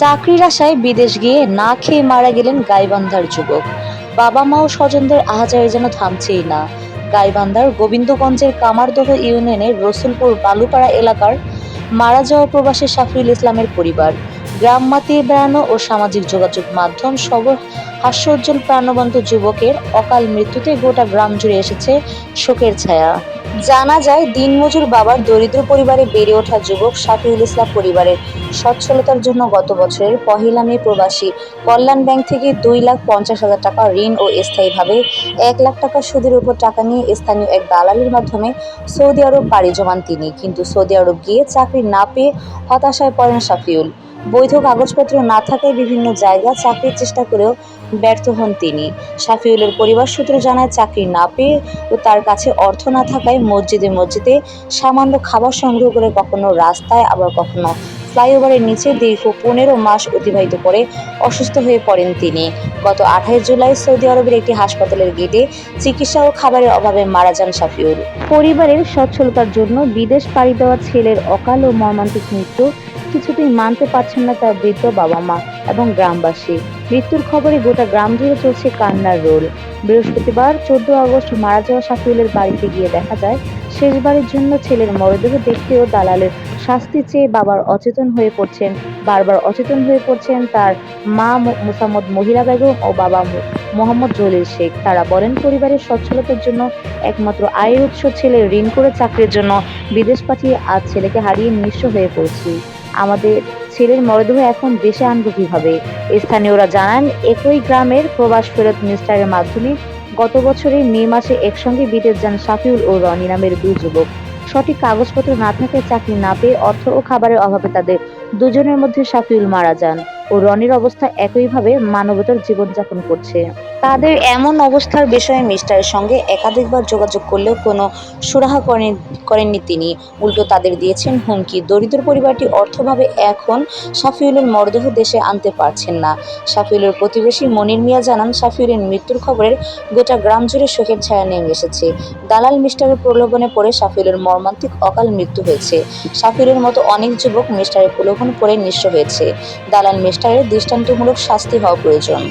চাকরির আশায় বিদেশ গিয়ে না খেয়ে মারা গেলেন গাইবান্ধার যুবক। বাবা মা ও স্বজনদের আহাজারি যেন থামছেই না। গাইবান্ধার গোবিন্দগঞ্জের কামারদহ ইউনিয়নের রসুলপুর বালুপাড়া এলাকার মারা যাওয়া প্রবাসী শাফিউল ইসলামের পরিবার, গ্রাম মাতিয়ে বেড়ানো ও সামাজিক যোগাযোগ মাধ্যম সব হাস্যোজ্জ্বল প্রাণবন্ত যুবকের অকাল মৃত্যুতে গোটা গ্রাম জুড়ে এসেছে শোকের ছায়া। জানা যায়, দিনমজুর বাবার দরিদ্র পরিবারে বেড়ে ওঠা যুবক শাফিউল ইসলাম পরিবারের সচ্ছলতার জন্য গত বছরের ১লা মে প্রবাসী কল্যাণ ব্যাংক থেকে ২,৫০,০০০ টাকা ঋণ ও স্থায়ীভাবে ১,০০,০০০ টাকা সুদের উপর টাকা নিয়ে স্থানীয় এক দালালের মাধ্যমে সৌদি আরব পাড়ি জমান তিনি। কিন্তু সৌদি আরব গিয়ে চাকরি না পেয়ে হতাশায় পড়েন শাফিউল। বৈধ কাগজপত্র না থাকায় বিভিন্ন জায়গায় চাকরির চেষ্টা করেও ব্যর্থ হন তিনি। শাফিউলের পরিবার সূত্র জানায়, চাকরি না পেয়ে ও তার কাছে অর্থ না থাকায় মসজিদে সামান্য খাবার সংগ্রহ করে কখনো রাস্তায়, আবার কখনো ফ্লাইওভারের নিচে দীর্ঘ ১৫ মাস অতিবাহিত করে অসুস্থ হয়ে পড়েন তিনি। গত ২৮ জুলাই সৌদি আরবের একটি হাসপাতালের গেটে চিকিৎসা ও খাবারের অভাবে মারা যান শাফিউল। পরিবারের সচ্ছলতার জন্য বিদেশ পাড়ি দেওয়া ছেলের অকাল ও মর্মান্তিক মৃত্যু কিছুতেই মানতে পারছেন না তার বৃদ্ধ বাবা মা এবং গ্রামবাসী। মৃত্যুর খবরে গোটা গ্রাম জুড়ে চলছে কান্নার রোল। বৃহস্পতিবার ১৪ আগস্ট মারা যাওয়া শাফিউলের বাড়িতে গিয়ে দেখা যায়, শেষবারের জন্য ছেলের মরদেহ দেখতেও দালালের শাস্তি চেয়ে বারবার অচেতন হয়ে পড়ছেন তার মা মুসাম্মদ মহিলা বেগম ও বাবা মোহাম্মদ জলিল শেখ। তারা বলেন, পরিবারের সচ্ছলতার জন্য একমাত্র আয়ের উৎস ছেলে ঋণ করে চাকরির জন্য বিদেশ পাঠিয়ে আজ ছেলেকে হারিয়ে নিঃস্ব হয়ে পড়ছি। আমাদের ছেলের মরদেহ এখন দেশে আনবো কিভাবে? স্থানীয়রা জানান, একই গ্রামের প্রবাস ফেরত মিস্টারের মাধ্যমে গত বছরের মে মাসে একসঙ্গে বিদেশ যান শাফিউল ও রনি নামের দুই যুবক। সঠিক কাগজপত্র না থাকায় চাকরি না পেয়ে অর্থ ও খাবারের অভাবে তাদের দুজনের মধ্যে শাফিউল মারা যান ও রনির অবস্থা একইভাবে মানবতার জীবনযাপন করছে। তাদের এমন অবস্থার বিষয়ে মিস্টারের সঙ্গে একাধিকবার যোগাযোগ করলেও কোনো সুরাহা করেননি তিনি। উল্টো তাদের দিয়েছেন হুমকি। দরিদ্র পরিবারটি অর্থভাবে এখন শাফিউলের মরদেহ দেশে আনতে পারছেন না। শাফিউলের প্রতিবেশী মনির মিয়া জানান, শাফিউলের মৃত্যুর খবরের গোটা গ্রাম জুড়ে শোকের ছায়া নেমে এসেছে। দালাল মিস্টারের প্রলোভনে পড়ে শাফিউলের মর্মান্তিক অকাল মৃত্যু হয়েছে। শাফিউলের মতো অনেক যুবক মিস্টারের প্রলোভন পড়ে নিঃস্ব হয়েছে। দালাল মিস্টারের দৃষ্টান্তমূলক শাস্তি হওয়া প্রয়োজন।